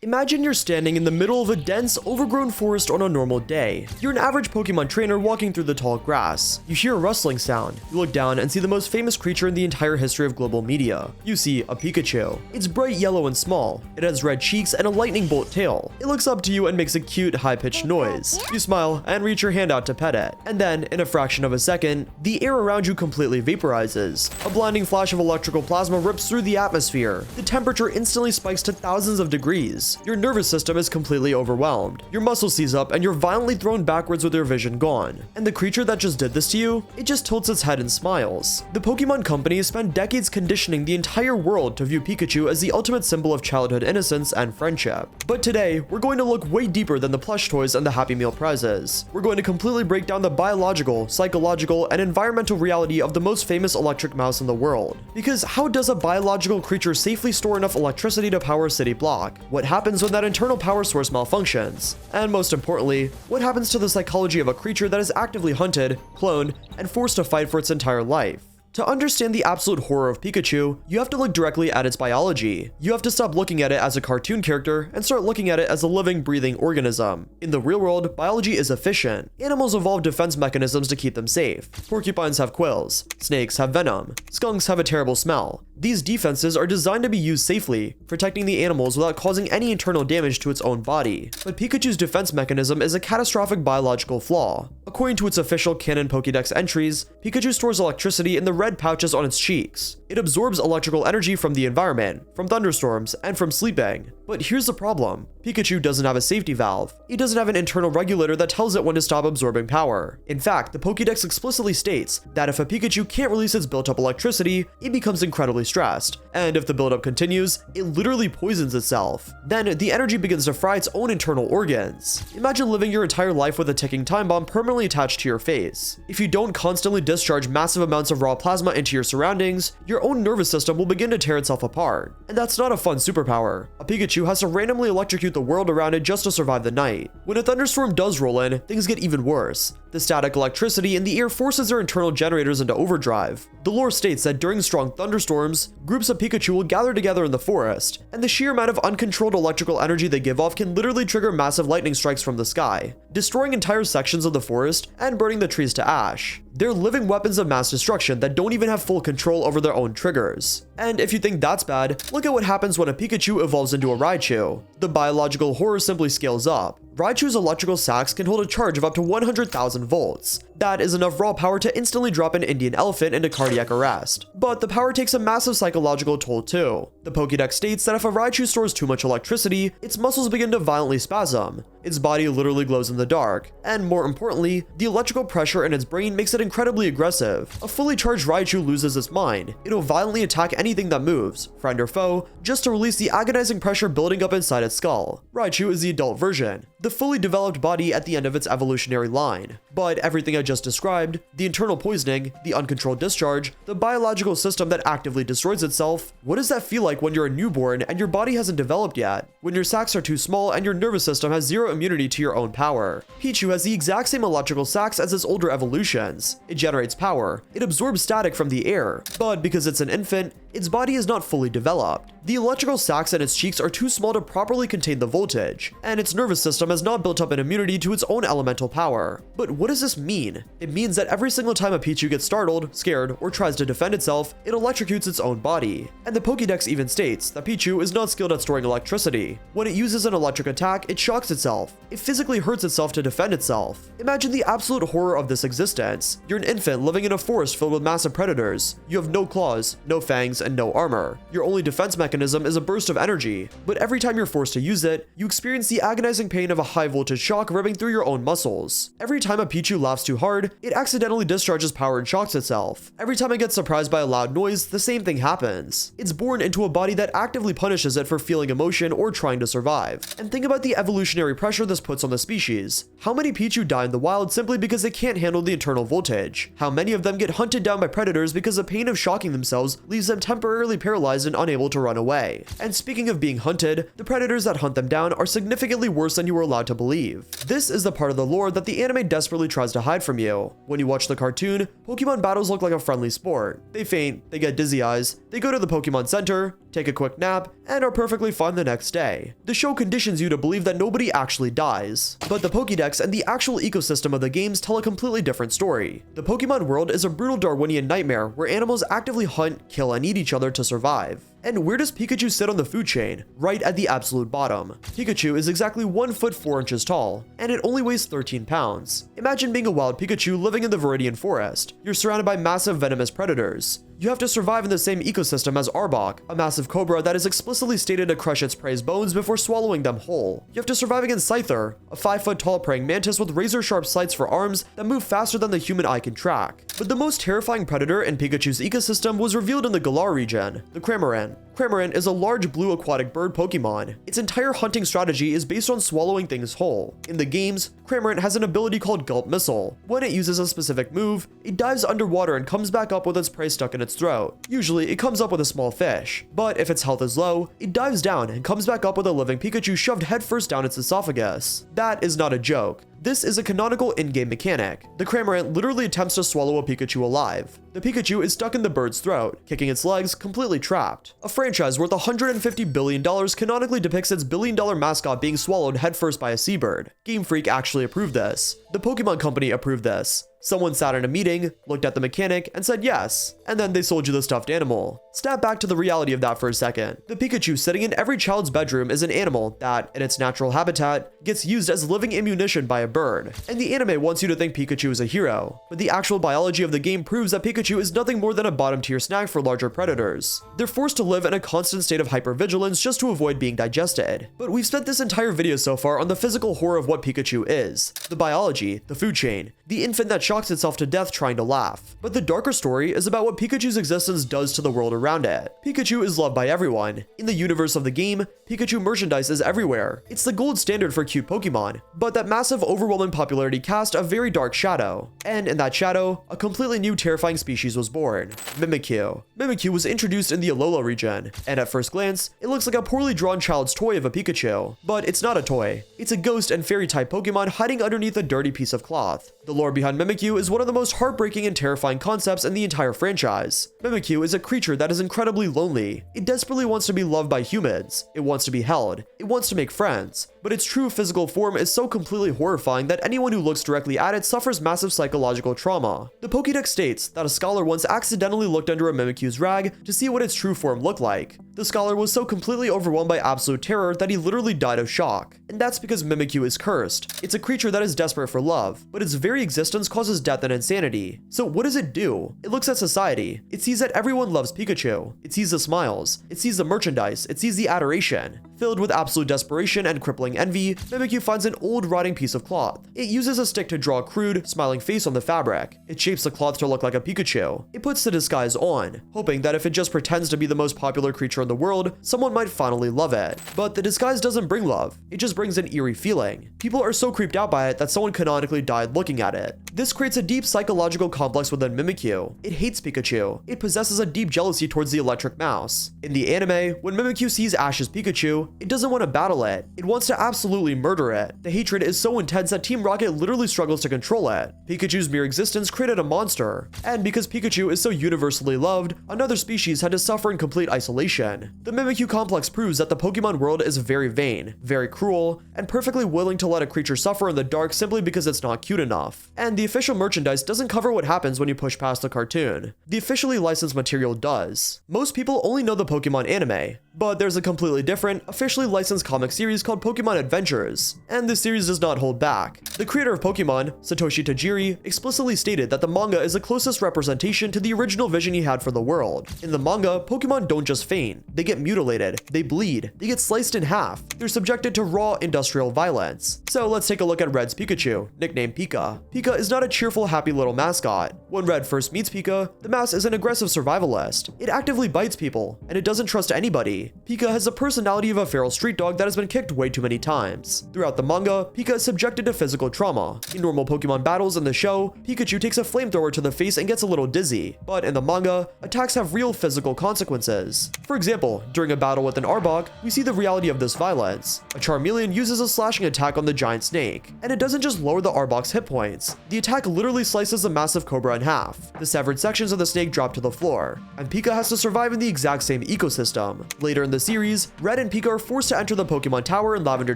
Imagine you're standing in the middle of a dense, overgrown forest on a normal day. You're an average Pokemon trainer walking through the tall grass. You hear a rustling sound. You look down and see the most famous creature in the entire history of global media. You see a Pikachu. It's bright yellow and small. It has red cheeks and a lightning bolt tail. It looks up to you and makes a cute, high-pitched noise. You smile and reach your hand out to pet it. And then, in a fraction of a second, the air around you completely vaporizes. A blinding flash of electrical plasma rips through the atmosphere. The temperature instantly spikes to thousands of degrees. Your nervous system is completely overwhelmed. Your muscles seize up and you're violently thrown backwards with your vision gone. And the creature that just did this to you, it just tilts its head and smiles. The Pokemon Company has spent decades conditioning the entire world to view Pikachu as the ultimate symbol of childhood innocence and friendship. But today, we're going to look way deeper than the plush toys and the Happy Meal prizes. We're going to completely break down the biological, psychological, and environmental reality of the most famous electric mouse in the world. Because how does a biological creature safely store enough electricity to power a city block? What happens when that internal power source malfunctions? And most importantly, what happens to the psychology of a creature that is actively hunted, cloned, and forced to fight for its entire life? To understand the absolute horror of Pikachu, you have to look directly at its biology. You have to stop looking at it as a cartoon character and start looking at it as a living, breathing organism. In the real world, biology is efficient. Animals evolve defense mechanisms to keep them safe. Porcupines have quills. Snakes have venom. Skunks have a terrible smell. These defenses are designed to be used safely, protecting the animals without causing any internal damage to its own body. But Pikachu's defense mechanism is a catastrophic biological flaw. According to its official canon Pokédex entries, Pikachu stores electricity in the red pouches on its cheeks. It absorbs electrical energy from the environment, from thunderstorms, and from sleeping. But here's the problem. Pikachu doesn't have a safety valve. It doesn't have an internal regulator that tells it when to stop absorbing power. In fact, the Pokédex explicitly states that if a Pikachu can't release its built-up electricity, it becomes incredibly stressed. And if the buildup continues, it literally poisons itself. Then, the energy begins to fry its own internal organs. Imagine living your entire life with a ticking time bomb permanently attached to your face. If you don't constantly discharge massive amounts of raw plasma into your surroundings, your own nervous system will begin to tear itself apart. And that's not a fun superpower. A Pikachu has to randomly electrocute the world around it just to survive the night. When a thunderstorm does roll in, things get even worse. The static electricity in the air forces their internal generators into overdrive. The lore states that during strong thunderstorms, groups of Pikachu will gather together in the forest, and the sheer amount of uncontrolled electrical energy they give off can literally trigger massive lightning strikes from the sky, destroying entire sections of the forest and burning the trees to ash. They're living weapons of mass destruction that don't even have full control over their own triggers. And if you think that's bad, look at what happens when a Pikachu evolves into a Raichu. The biological horror simply scales up. Raichu's electrical sacs can hold a charge of up to 100,000 volts. That is enough raw power to instantly drop an Indian elephant into cardiac arrest. But the power takes a massive psychological toll too. The Pokédex states that if a Raichu stores too much electricity, its muscles begin to violently spasm. Its body literally glows in the dark. And more importantly, the electrical pressure in its brain makes it incredibly aggressive. A fully charged Raichu loses its mind. It'll violently attack anything that moves, friend or foe, just to release the agonizing pressure building up inside its skull. Raichu is the adult version, the fully developed body at the end of its evolutionary line. But everything I just described, the internal poisoning, the uncontrolled discharge, the biological system that actively destroys itself, what does that feel like when you're a newborn and your body hasn't developed yet? When your sacs are too small and your nervous system has zero immunity to your own power? Pichu has the exact same electrical sacs as its older evolutions. It generates power. It absorbs static from the air. But because it's an infant, its body is not fully developed. The electrical sacs in its cheeks are too small to properly contain the voltage, and its nervous system has not built up an immunity to its own elemental power. But what does this mean? It means that every single time a Pichu gets startled, scared, or tries to defend itself, it electrocutes its own body. And the Pokédex even states that Pichu is not skilled at storing electricity. When it uses an electric attack, it shocks itself. It physically hurts itself to defend itself. Imagine the absolute horror of this existence. You're an infant living in a forest filled with massive predators. You have no claws, no fangs, and no armor. Your only defense mechanism is a burst of energy, but every time you're forced to use it, you experience the agonizing pain of a high voltage shock ripping through your own muscles. Every time a Pichu laughs too hard, it accidentally discharges power and shocks itself. Every time it gets surprised by a loud noise, the same thing happens. It's born into a body that actively punishes it for feeling emotion or trying to survive. And think about the evolutionary pressure this puts on the species. How many Pichu die in the wild simply because they can't handle the internal voltage? How many of them get hunted down by predators because the pain of shocking themselves leaves them temporarily paralyzed and unable to run away? away. And speaking of being hunted, the predators that hunt them down are significantly worse than you were allowed to believe. This is the part of the lore that the anime desperately tries to hide from you. When you watch the cartoon, Pokemon battles look like a friendly sport. They faint, they get dizzy eyes, they go to the Pokemon Center, take a quick nap, and are perfectly fine the next day. The show conditions you to believe that nobody actually dies. But the Pokédex and the actual ecosystem of the games tell a completely different story. The Pokemon world is a brutal Darwinian nightmare where animals actively hunt, kill, and eat each other to survive. And where does Pikachu sit on the food chain? Right at the absolute bottom. Pikachu is exactly 1 foot 4 inches tall, and it only weighs 13 pounds. Imagine being a wild Pikachu living in the Viridian Forest. You're surrounded by massive venomous predators. You have to survive in the same ecosystem as Arbok, a massive cobra that is explicitly stated to crush its prey's bones before swallowing them whole. You have to survive against Scyther, a 5 foot tall praying mantis with razor-sharp sights for arms that move faster than the human eye can track. But the most terrifying predator in Pikachu's ecosystem was revealed in the Galar region, the Cramorant. Cramorant is a large blue aquatic bird Pokemon. Its entire hunting strategy is based on swallowing things whole. In the games, Cramorant has an ability called Gulp Missile. When it uses a specific move, it dives underwater and comes back up with its prey stuck in its throat. Usually, it comes up with a small fish, but if its health is low, it dives down and comes back up with a living Pikachu shoved headfirst down its esophagus. That is not a joke. This is a canonical in-game mechanic. The Cramorant literally attempts to swallow a Pikachu alive. The Pikachu is stuck in the bird's throat, kicking its legs, completely trapped. A franchise worth $150 billion canonically depicts its billion-dollar mascot being swallowed headfirst by a seabird. Game Freak actually approved this. The Pokemon Company approved this. Someone sat in a meeting, looked at the mechanic, and said yes, and then they sold you the stuffed animal. Snap back to the reality of that for a second. The Pikachu sitting in every child's bedroom is an animal that, in its natural habitat, gets used as living ammunition by a bird. And the anime wants you to think Pikachu is a hero, but the actual biology of the game proves that Pikachu is nothing more than a bottom-tier snack for larger predators. They're forced to live in a constant state of hypervigilance just to avoid being digested. But we've spent this entire video so far on the physical horror of what Pikachu is, the biology, the food chain, the infant that shocks itself to death trying to laugh. But the darker story is about what Pikachu's existence does to the world around it. Pikachu is loved by everyone. In the universe of the game, Pikachu merchandise is everywhere. It's the gold standard for cute Pokemon, but that massive overwhelming popularity cast a very dark shadow. And in that shadow, a completely new terrifying species was born, Mimikyu. Mimikyu was introduced in the Alola region, and at first glance, it looks like a poorly drawn child's toy of a Pikachu. But it's not a toy. It's a ghost and fairy type Pokemon hiding underneath a dirty piece of cloth. The lore behind Mimikyu is one of the most heartbreaking and terrifying concepts in the entire franchise. Mimikyu is a creature that is incredibly lonely. It desperately wants to be loved by humans. It wants to be held. It wants to make friends. But its true physical form is so completely horrifying that anyone who looks directly at it suffers massive psychological trauma. The Pokédex states that a scholar once accidentally looked under a Mimikyu's rag to see what its true form looked like. The scholar was so completely overwhelmed by absolute terror that he literally died of shock. And that's because Mimikyu is cursed. It's a creature that is desperate for love, but its very existence causes death and insanity. So what does it do? It looks at society. It sees that everyone loves Pikachu. It sees the smiles. It sees the merchandise. It sees the adoration. Filled with absolute desperation and crippling envy, Mimikyu finds an old rotting piece of cloth. It uses a stick to draw a crude, smiling face on the fabric. It shapes the cloth to look like a Pikachu. It puts the disguise on, hoping that if it just pretends to be the most popular creature in the world, someone might finally love it. But the disguise doesn't bring love. It just brings an eerie feeling. People are so creeped out by it that someone canonically died looking at it. This creates a deep psychological complex within Mimikyu. It hates Pikachu. It possesses a deep jealousy towards the electric mouse. In the anime, when Mimikyu sees Ash's Pikachu, it doesn't want to battle it. It wants to absolutely murder it. The hatred is so intense that Team Rocket literally struggles to control it. Pikachu's mere existence created a monster. And because Pikachu is so universally loved, another species had to suffer in complete isolation. The Mimikyu complex proves that the Pokemon world is very vain, very cruel, and perfectly willing to let a creature suffer in the dark simply because it's not cute enough. And the official merchandise doesn't cover what happens when you push past the cartoon. The officially licensed material does. Most people only know the Pokemon anime, but there's a completely different, officially licensed comic series called Pokemon Adventures, and this series does not hold back. The creator of Pokemon, Satoshi Tajiri, explicitly stated that the manga is the closest representation to the original vision he had for the world. In the manga, Pokemon don't just faint, they get mutilated, they bleed, they get sliced in half, they're subjected to raw industrial violence. So let's take a look at Red's Pikachu, nicknamed Pika. Pika is not a cheerful, happy little mascot. When Red first meets Pika, the mouse is an aggressive survivalist. It actively bites people, and it doesn't trust anybody. Pika has the personality of a feral street dog that has been kicked way too many times. Throughout the manga, Pika is subjected to physical trauma. In normal Pokemon battles in the show, Pikachu takes a flamethrower to the face and gets a little dizzy, but in the manga, attacks have real physical consequences. For example, during a battle with an Arbok, we see the reality of this violence. A Charmeleon uses a slashing attack on the giant snake, and it doesn't just lower the Arbok's hit points. The attack literally slices the massive cobra in half. The severed sections of the snake drop to the floor, and Pika has to survive in the exact same ecosystem. Later in the series, Red and Pika are forced to enter the Pokemon Tower in Lavender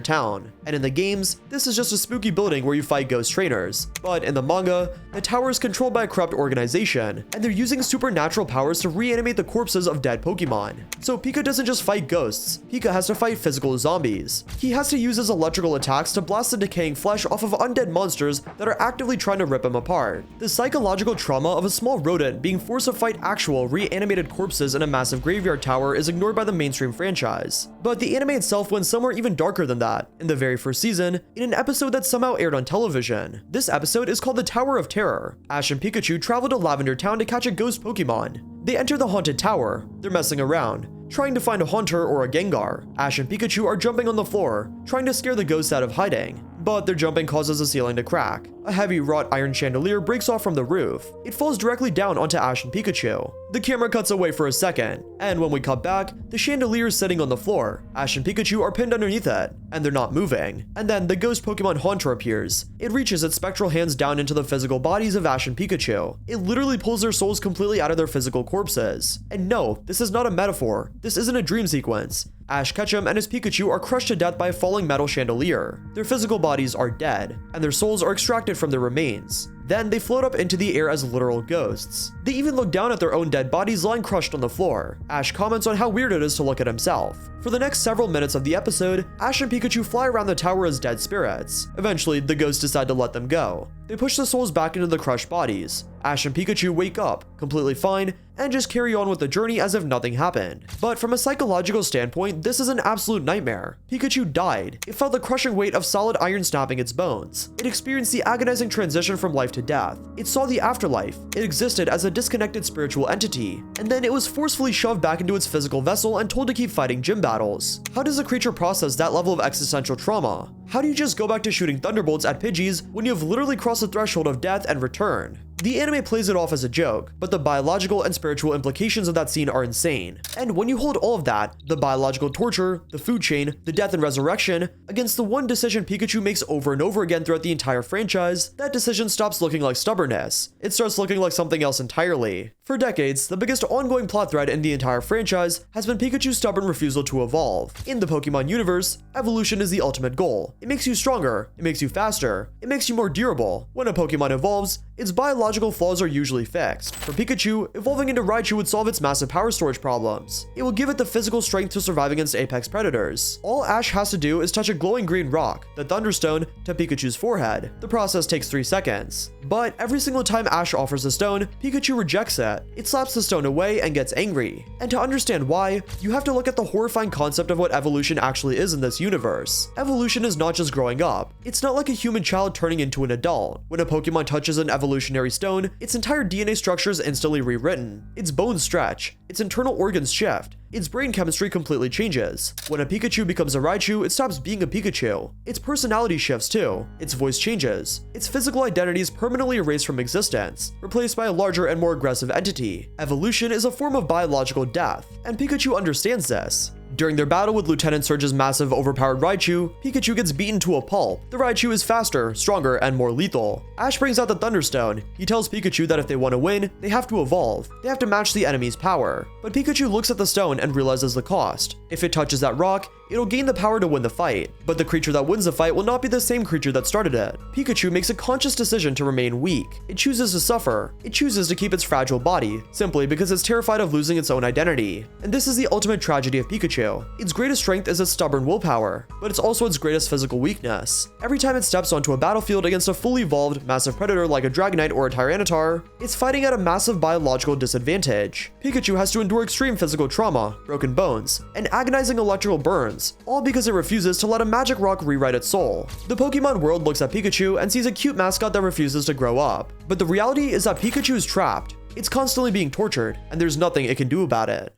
Town, and in the games, this is just a spooky building where you fight ghost trainers. But in the manga, the tower is controlled by a corrupt organization, and they're using supernatural powers to reanimate the corpses of dead Pokemon. So Pika doesn't just fight ghosts, Pika has to fight physical zombies. He has to use his electrical attacks to blast the decaying flesh off of undead monsters that are actively trying to rip him apart. The psychological trauma of a small rodent being forced to fight actual reanimated corpses in a massive graveyard tower is ignored by the mainstream franchise. But the anime itself went somewhere even darker than that. In the very first season, in an episode that somehow aired on television. This episode is called the Tower of Terror. Ash and Pikachu travel to Lavender Town to catch a ghost Pokemon. They enter the haunted tower. They're messing around, trying to find a Haunter or a Gengar. Ash and Pikachu are jumping on the floor, trying to scare the ghosts out of hiding. But their jumping causes the ceiling to crack. A heavy wrought iron chandelier breaks off from the roof. It falls directly down onto Ash and Pikachu. The camera cuts away for a second, and when we cut back, the chandelier is sitting on the floor. Ash and Pikachu are pinned underneath it, and they're not moving. And then the ghost Pokemon Haunter appears. It reaches its spectral hands down into the physical bodies of Ash and Pikachu. It literally pulls their souls completely out of their physical corpses. And no, this is not a metaphor. This isn't a dream sequence. Ash Ketchum and his Pikachu are crushed to death by a falling metal chandelier. Their physical bodies are dead, and their souls are extracted from their remains. Then they float up into the air as literal ghosts. They even look down at their own dead bodies lying crushed on the floor. Ash comments on how weird it is to look at himself. For the next several minutes of the episode, Ash and Pikachu fly around the tower as dead spirits. Eventually, the ghosts decide to let them go. They push the souls back into the crushed bodies. Ash and Pikachu wake up, completely fine, and just carry on with the journey as if nothing happened. But from a psychological standpoint, this is an absolute nightmare. Pikachu died. It felt the crushing weight of solid iron snapping its bones. It experienced the agonizing transition from life to death. It saw the afterlife. It existed as a disconnected spiritual entity. And then it was forcefully shoved back into its physical vessel and told to keep fighting gym battles. How does a creature process that level of existential trauma? How do you just go back to shooting thunderbolts at Pidgeys when you have literally crossed the threshold of death and returned? The anime plays it off as a joke, but the biological and spiritual implications of that scene are insane. And when you hold all of that, the biological torture, the food chain, the death and resurrection, against the one decision Pikachu makes over and over again throughout the entire franchise, that decision stops looking like stubbornness. It starts looking like something else entirely. For decades, the biggest ongoing plot thread in the entire franchise has been Pikachu's stubborn refusal to evolve. In the Pokemon universe, evolution is the ultimate goal. It makes you stronger, it makes you faster, it makes you more durable. When a Pokemon evolves, its biological flaws are usually fixed. For Pikachu, evolving into Raichu would solve its massive power storage problems. It will give it the physical strength to survive against apex predators. All Ash has to do is touch a glowing green rock, the Thunderstone, to Pikachu's forehead. The process takes 3 seconds. But every single time Ash offers a stone, Pikachu rejects it. It slaps the stone away and gets angry. And to understand why, you have to look at the horrifying concept of what evolution actually is in this universe. Evolution is not just growing up. It's not like a human child turning into an adult. When a Pokemon touches an evolutionary stone, its entire DNA structure is instantly rewritten. Its bones stretch, its internal organs shift, its brain chemistry completely changes. When a Pikachu becomes a Raichu, it stops being a Pikachu. Its personality shifts too. Its voice changes. Its physical identity is permanently erased from existence, replaced by a larger and more aggressive entity. Evolution is a form of biological death, and Pikachu understands this. During their battle with Lieutenant Surge's massive overpowered Raichu, Pikachu gets beaten to a pulp. The Raichu is faster, stronger, and more lethal. Ash brings out the Thunderstone. He tells Pikachu that if they want to win, they have to evolve. They have to match the enemy's power. But Pikachu looks at the stone and realizes the cost. If it touches that rock, it'll gain the power to win the fight. But the creature that wins the fight will not be the same creature that started it. Pikachu makes a conscious decision to remain weak. It chooses to suffer. It chooses to keep its fragile body, simply because it's terrified of losing its own identity. And this is the ultimate tragedy of Pikachu. Its greatest strength is its stubborn willpower, but it's also its greatest physical weakness. Every time it steps onto a battlefield against a fully evolved, massive predator like a Dragonite or a Tyranitar, it's fighting at a massive biological disadvantage. Pikachu has to endure extreme physical trauma, broken bones, and agonizing electrical burns, all because it refuses to let a magic rock rewrite its soul. The Pokemon world looks at Pikachu and sees a cute mascot that refuses to grow up. But the reality is that Pikachu is trapped. It's constantly being tortured, and there's nothing it can do about it.